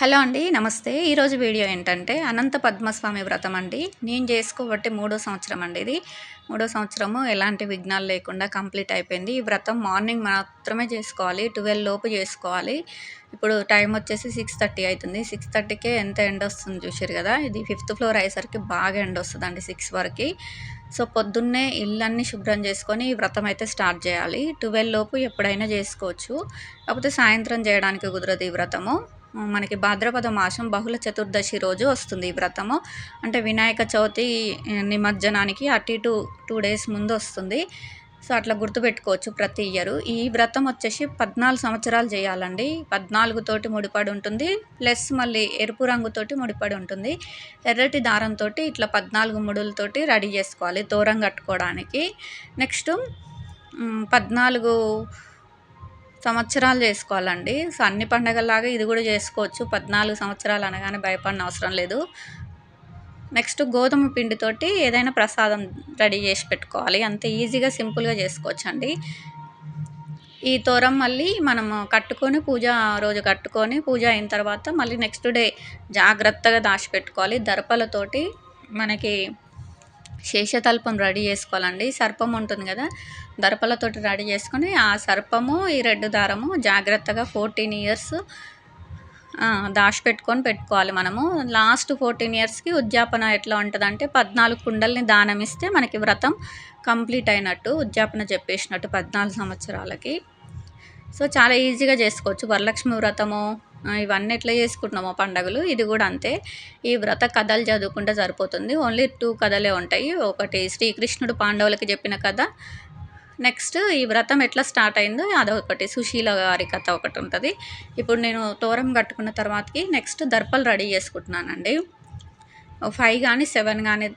Hello అండి. నమస్తే. ఈరోజు వీడియో ఏంటంటే అనంత పద్మస్వామి వ్రతం అండి. నేను చేసుకోబట్టి మూడో సంవత్సరం అండి ఇది. మూడో సంవత్సరము ఎలాంటి విఘ్నాలు లేకుండా కంప్లీట్ అయిపోయింది. ఈ వ్రతం మార్నింగ్ మాత్రమే చేసుకోవాలి. 12 లోపు చేసుకోవాలి. ఇప్పుడు టైం వచ్చేసి 6:30 అవుతుంది. 6:30కే ఎంత ఎండొస్తుంది చూసిర్రు కదా! ఇది 5th ఫ్లోర్ అయ్యేసరికి బాగా ఎండొస్తదండి 6 వరకి. సో, పొద్దున్నే ఇల్లన్నీ శుభ్రం చేసుకొని ఈ వ్రతం అయితే స్టార్ట్ చేయాలి. 12 లోపు ఎప్పుడైనా చేసుకోవచ్చు. కాకపోతే సాయంత్రం చేయడానికి కుదరదు ఈ వ్రతము. మనకి భాద్రపద మాసం బహుళ చతుర్దశి రోజు వస్తుంది ఈ వ్రతము. అంటే వినాయక చవితి నిమజ్జనానికి అటు ఇటు 2 డేస్ ముందు వస్తుంది. సో, అట్లా గుర్తుపెట్టుకోవచ్చు ప్రతి ఇయరు. ఈ వ్రతం వచ్చేసి 14 సంవత్సరాలు చేయాలండి. 14 తోటి ముడిపడి ఉంటుంది. ప్లస్ మళ్ళీ ఎరుపు రంగుతోటి ముడిపడి ఉంటుంది. ఎర్రటి దారంతోటి ఇట్లా 14 ముడులతోటి రెడీ చేసుకోవాలి తోరం కట్టుకోవడానికి. నెక్స్ట్ 14 సంవత్సరాలు చేసుకోవాలండి. సో, అన్ని పండగల్లాగా ఇది కూడా చేసుకోవచ్చు. 14 సంవత్సరాలు అనగానే భయపడనవసరం అవసరం లేదు. నెక్స్ట్ గోధుమ పిండితోటి ఏదైనా ప్రసాదం రెడీ చేసి పెట్టుకోవాలి. అంత ఈజీగా సింపుల్గా చేసుకోవచ్చండి. ఈ తోరం మళ్ళీ మనము కట్టుకొని రోజు కట్టుకొని పూజ అయిన తర్వాత మళ్ళీ నెక్స్ట్ డే జాగ్రత్తగా దాచిపెట్టుకోవాలి. దర్పలతోటి మనకి శేషతల్పం రెడీ చేసుకోవాలండి. సర్పం ఉంటుంది కదా, దర్పలతోటి రెడీ చేసుకొని ఆ సర్పము ఈ రెడ్ దారము జాగ్రత్తగా 14 ఇయర్స్ దాచిపెట్టుకొని పెట్టుకోవాలి. మనము లాస్ట్ 14 ఇయర్స్కి ఉద్యాపన ఎట్లా ఉంటుందంటే 14 కుండల్ని దానం ఇస్తే మనకి వ్రతం కంప్లీట్ అయినట్టు, ఉద్యాపన చెప్పేసినట్టు 14 సంవత్సరాలకి. సో, చాలా ఈజీగా చేసుకోవచ్చు. వరలక్ష్మి వ్రతము ఇవన్నీ ఎట్లా చేసుకుంటున్నామో పండుగలు, ఇది కూడా అంతే. ఈ వ్రత కథలు చదువుకుంటే సరిపోతుంది. ఓన్లీ 2 కథలే ఉంటాయి. ఒకటి శ్రీకృష్ణుడు పాండవులకి చెప్పిన కథ, నెక్స్ట్ ఈ వ్రతం ఎట్లా స్టార్ట్ అయిందో అదొకటి, సుశీల గారి కథ ఒకటి ఉంటుంది. ఇప్పుడు నేను తోరం కట్టుకున్న తర్వాతకి నెక్స్ట్ దర్పలు రెడీ చేసుకుంటున్నానండి. 5 కానీ 7 కానీ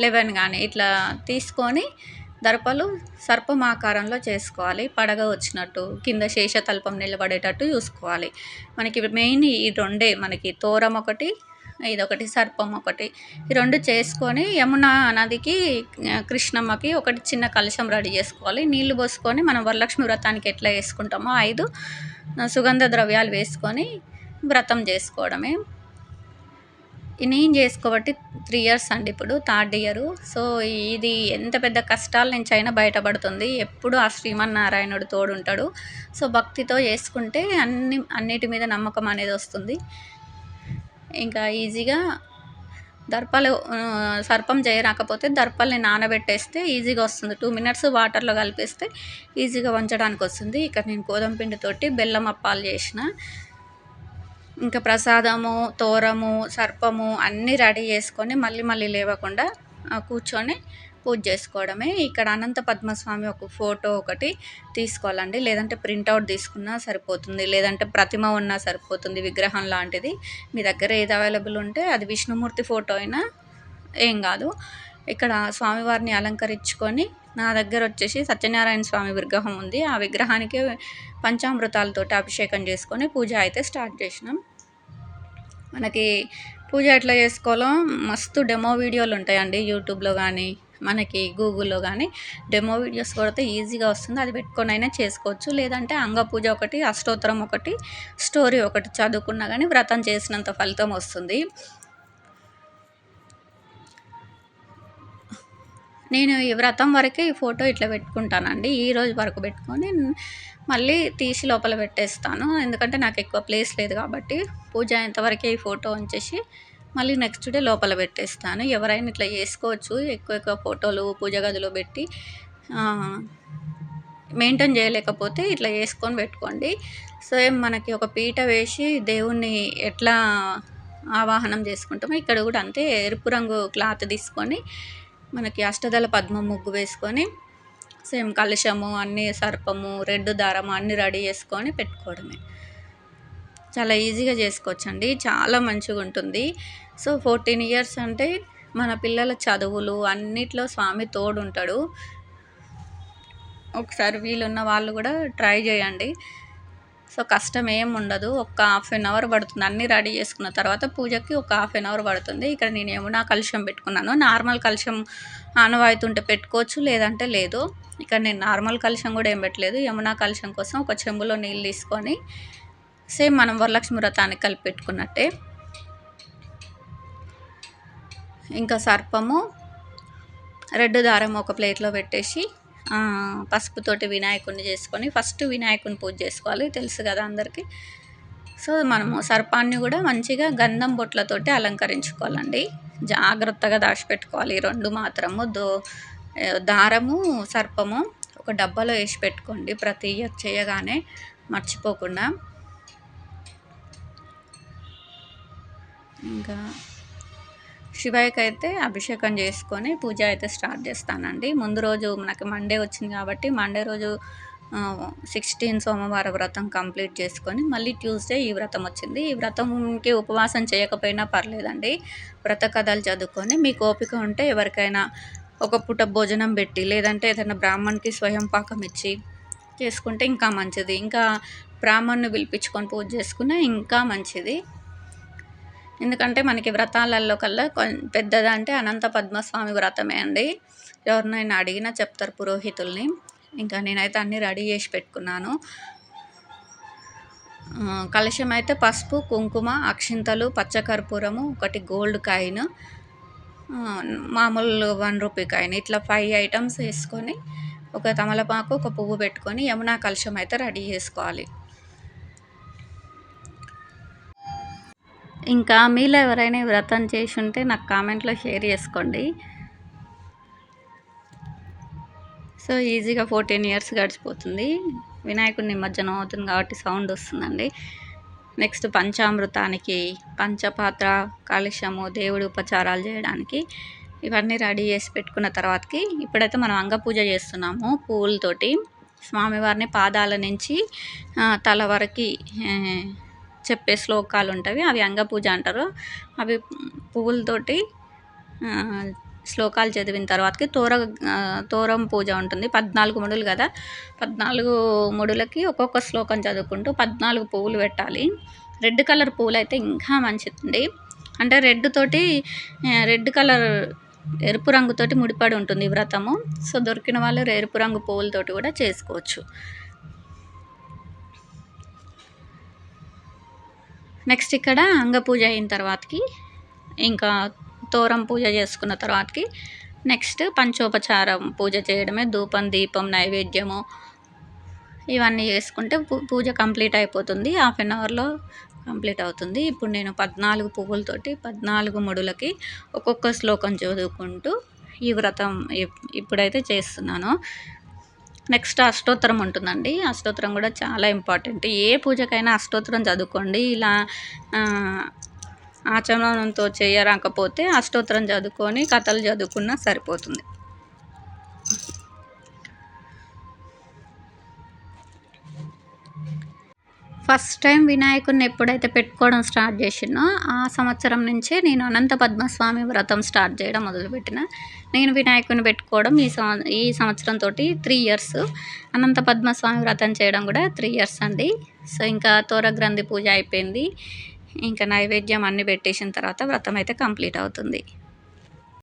11 కానీ ఇట్లా తీసుకొని దర్పలు సర్పమాకారంలో చేసుకోవాలి. పడగ వచ్చినట్టు కింద శేషతల్పం నిలబడేటట్టు చూసుకోవాలి. మనకి మెయిన్ ఈ రెండే, మనకి తోరం ఒకటి, ఇదొకటి సర్పం ఒకటి, ఈ 2 చేసుకొని యమున నదికి కృష్ణమ్మకి ఒకటి చిన్న కలశం రెడీ చేసుకోవాలి. నీళ్లు పోసుకొని మనం వరలక్ష్మి వ్రతానికి ఎట్లా వేసుకుంటామో 5 సుగంధ ద్రవ్యాలు వేసుకొని వ్రతం చేసుకోవడమే. నేను చేసుకోబట్టి 3 ఇయర్స్ అండి, ఇప్పుడు 3rd ఇయరు. సో, ఇది ఎంత పెద్ద కష్టాల నుంచి అయినా బయటపడుతుంది. ఎప్పుడు ఆ శ్రీమన్నారాయణుడు తోడుంటాడు. సో, భక్తితో చేసుకుంటే అన్నిటి మీద నమ్మకం అనేది వస్తుంది. ఇంకా ఈజీగా దర్పలు సర్పం చేయరాకపోతే దర్పల్ని నానబెట్టేస్తే ఈజీగా వస్తుంది. 2 మినిట్స్ వాటర్లో కలిపేస్తే ఈజీగా వంచడానికి వస్తుంది. ఇక్కడ నేను గోధుమ పిండితోటి బెల్లం అప్పాలు చేసిన. ఇంకా ప్రసాదము, తోరము, సర్పము అన్నీ రెడీ చేసుకొని మళ్ళీ లేవకుండా కూర్చొని పూజ చేసుకోవడమే. ఇక్కడ అనంత పద్మస్వామి ఒక ఫోటో ఒకటి తీసుకోవాలండి. లేదంటే ప్రింట్అవుట్ తీసుకున్నా సరిపోతుంది, లేదంటే ప్రతిమ ఉన్నా సరిపోతుంది, విగ్రహం లాంటిది. మీ దగ్గర ఏది అవైలబుల్ ఉంటే అది, విష్ణుమూర్తి ఫోటో అయినా ఏం కాదు. ఇక్కడ స్వామివారిని అలంకరించుకొని, నా దగ్గర వచ్చేసి సత్యనారాయణ స్వామి విగ్రహం ఉంది. ఆ విగ్రహానికి పంచామృతాలతోటి అభిషేకం చేసుకొని పూజ అయితే స్టార్ట్ చేసినాం. మనకి పూజ ఎట్లా చేసుకోవాలో మస్తు డెమో వీడియోలు ఉంటాయండి యూట్యూబ్లో కానీ, మనకి గూగుల్లో కానీ. డెమో వీడియోస్ కొడితే ఈజీగా వస్తుంది. అది పెట్టుకొని అయినా చేసుకోవచ్చు. లేదంటే అంగ పూజ ఒకటి, అష్టోత్తరం ఒకటి, స్టోరీ ఒకటి చదువుకున్నా కానీ వ్రతం చేసినంత ఫలితం వస్తుంది. నేను ఈ వ్రతం వరకే ఈ ఫోటో ఇట్లా పెట్టుకుంటానండి. ఈ రోజు వరకు పెట్టుకొని మళ్ళీ తీసి లోపల పెట్టేస్తాను. ఎందుకంటే నాకు ఎక్కువ ప్లేస్ లేదు కాబట్టి. పూజ అయ్యేంతవరకే ఈ ఫోటో ఉంచేసి మళ్ళీ నెక్స్ట్ డే లోపల పెట్టేస్తాను. ఎవరైనా ఇట్లా చేసుకోవచ్చు. ఎక్కువ ఫోటోలు పూజ గదిలో పెట్టి మెయింటైన్ చేయలేకపోతే ఇట్లా చేసుకొని పెట్టుకోండి. సేమ్ మనకి ఒక పీట వేసి దేవుణ్ణి ఎట్లా ఆవాహనం చేసుకుంటామో ఇక్కడ కూడా అంతే. ఎరుపు రంగు క్లాత్ తీసుకొని మనకి అష్టదళ పద్మం ముగ్గు వేసుకొని సేమ్ కలశము, అన్నీ సర్పము, రెడ్ దారము అన్నీ రెడీ చేసుకొని పెట్టుకోవడమే. చాలా ఈజీగా చేసుకోవచ్చండి. చాలా మంచిగా ఉంటుంది. సో, 14 ఇయర్స్ అంటే మన పిల్లల చదువులు అన్నిట్లో స్వామి తోడు ఉంటాడు. ఒకసారి వీలున్న వాళ్ళు కూడా ట్రై చేయండి. సో, కష్టం ఏం ఉండదు. ఒక 1/2 అవర్ పడుతుంది. అన్నీ రెడీ చేసుకున్న తర్వాత పూజకి ఒక 1/2 అవర్ పడుతుంది. ఇక్కడ నేను యమునా కలశం పెట్టుకున్నాను. నార్మల్ కలశం ఆనవాయితీ ఉంటే పెట్టుకోవచ్చు, లేదంటే లేదు. ఇక్కడ నేను నార్మల్ కలశం కూడా ఏం పెట్టలేదు. యమునా కలశం కోసం ఒక చెంబులో నీళ్ళు తీసుకొని సేమ్ మనం వరలక్ష్మి వ్రతానికి కలిపి పెట్టుకున్నట్టే. ఇంకా సర్పము, రెడ్ దారం ఒక ప్లేట్లో పెట్టేసి పసుపుతోటి వినాయకుడిని చేసుకొని ఫస్ట్ వినాయకుని పూజ చేసుకోవాలి, తెలుసు కదా అందరికీ. సో మనము సర్పాన్ని కూడా మంచిగా గంధం బొట్లతోటి అలంకరించుకోవాలండి. జాగ్రత్తగా దాచిపెట్టుకోవాలి ఈ రెండు మాత్రము. దారము సర్పము ఒక డబ్బాలో వేసి పెట్టుకోండి ప్రతి ఇయర్ చేయగానే మర్చిపోకుండా. ఇంకా శివయ్యకి అయితే అభిషేకం చేసుకొని పూజ అయితే స్టార్ట్ చేస్తానండి. ముందు రోజు మనకి మండే వచ్చింది కాబట్టి మండే రోజు 16 సోమవార వ్రతం కంప్లీట్ చేసుకొని మళ్ళీ ట్యూస్డే ఈ వ్రతం వచ్చింది. ఈ వ్రతంకి ఉపవాసం చేయకపోయినా పర్లేదండి, వ్రత కథలు చదువుకొని మీకు ఓపిక ఉంటే ఎవరికైనా ఒక పూట భోజనం పెట్టి లేదంటే ఏదైనా బ్రాహ్మణ్కి స్వయం పాకం ఇచ్చి చేసుకుంటే ఇంకా మంచిది. ఇంకా బ్రాహ్మణ్ని పిలిపించుకొని పూజ చేసుకున్నా ఇంకా మంచిది. ఎందుకంటే మనకి వ్రతాలలో కల్లా పెద్దదంటే అనంత పద్మస్వామి వ్రతమే అండి. ఎవరినైనా అడిగినా చెప్తారు పురోహితుల్ని. ఇంకా నేనైతే అన్నీ రెడీ చేసి పెట్టుకున్నాను. కలశం అయితే పసుపు, కుంకుమ, అక్షింతలు, పచ్చకర్పూరము, ఒకటి గోల్డ్ కాయిన్, మామూలు 1 రూపీ కాయిన్, ఇట్లా 5 ఐటమ్స్ వేసుకొని ఒక తమలపాకు, ఒక పువ్వు పెట్టుకొని యమునా కలశం అయితే రెడీ చేసుకోవాలి. ఇంకా మీలో ఎవరైనా వ్రతం చేసి ఉంటే నాకు కామెంట్లో షేర్ చేసుకోండి. సో ఈజీగా 14 ఇయర్స్ గడిచిపోతుంది. వినాయకుడి నిమజ్జనం అవుతుంది కాబట్టి సౌండ్ వస్తుందండి. నెక్స్ట్ పంచామృతానికి పంచపాత్ర, కలశము, దేవుడి ఉపచారాలు చేయడానికి ఇవన్నీ రెడీ చేసి పెట్టుకున్న తర్వాతకి ఇప్పుడైతే మనం అంగపూజ చేస్తున్నాము. పువ్వులతోటి స్వామివారిని పాదాల నుంచి తల వరకు చెప్పే శ్లోకాలు ఉంటాయి, అవి అంగపూజ అంటారు. అవి పువ్వులతోటి శ్లోకాలు చదివిన తర్వాతకి తోరం పూజ ఉంటుంది. 14 ముడులు కదా, 14 ముడులకి ఒక్కొక్క శ్లోకం చదువుకుంటూ 14 పువ్వులు పెట్టాలి. రెడ్ కలర్ పువ్వులు అయితే ఇంకా మంచిదండి. అంటే రెడ్ కలర్ ఎరుపు రంగుతోటి ముడిపడి ఉంటుంది వ్రతము. సో దొరికిన వాళ్ళు ఎరుపు రంగు పువ్వులతోటి కూడా చేసుకోవచ్చు. నెక్స్ట్ ఇక్కడ అంగపూజ అయిన తర్వాతకి ఇంకా తోరం పూజ చేసుకున్న తర్వాతకి నెక్స్ట్ పంచోపచారం పూజ చేయడమే. ధూపం, దీపం, నైవేద్యము ఇవన్నీ చేసుకుంటే పూజ కంప్లీట్ అయిపోతుంది. 1/2 అవర్లో కంప్లీట్ అవుతుంది. ఇప్పుడు నేను 14 పువ్వులతోటి 14 ముడులకి ఒక్కొక్క శ్లోకం చదువుకుంటూ ఈ వ్రతం ఇప్పుడైతే చేస్తున్నాను. నెక్స్ట్ అష్టోత్తరం ఉంటుందండి. అష్టోత్తరం కూడా చాలా ఇంపార్టెంట్. ఏ పూజకైనా అష్టోత్తరం చదువుకోండి. ఇలా ఆచమనంతో చేయరాకపోతే అష్టోత్తరం చదువుకొని కథలు చదువుకున్నా సరిపోతుంది. ఫస్ట్ టైం వినాయకుడిని ఎప్పుడైతే పెట్టుకోవడం స్టార్ట్ చేసినో ఆ సంవత్సరం నుంచే నేను అనంత పద్మస్వామి వ్రతం స్టార్ట్ చేయడం మొదలుపెట్టిన. నేను వినాయకుడిని పెట్టుకోవడం ఈ సంవత్సరంతో 3 ఇయర్స్, అనంత పద్మస్వామి వ్రతం చేయడం కూడా 3 ఇయర్స్ అండి. సో ఇంకా తోరగ్రంథి పూజ అయిపోయింది. ఇంకా నైవేద్యం అన్నీ పెట్టేసిన తర్వాత వ్రతం అయితే కంప్లీట్ అవుతుంది.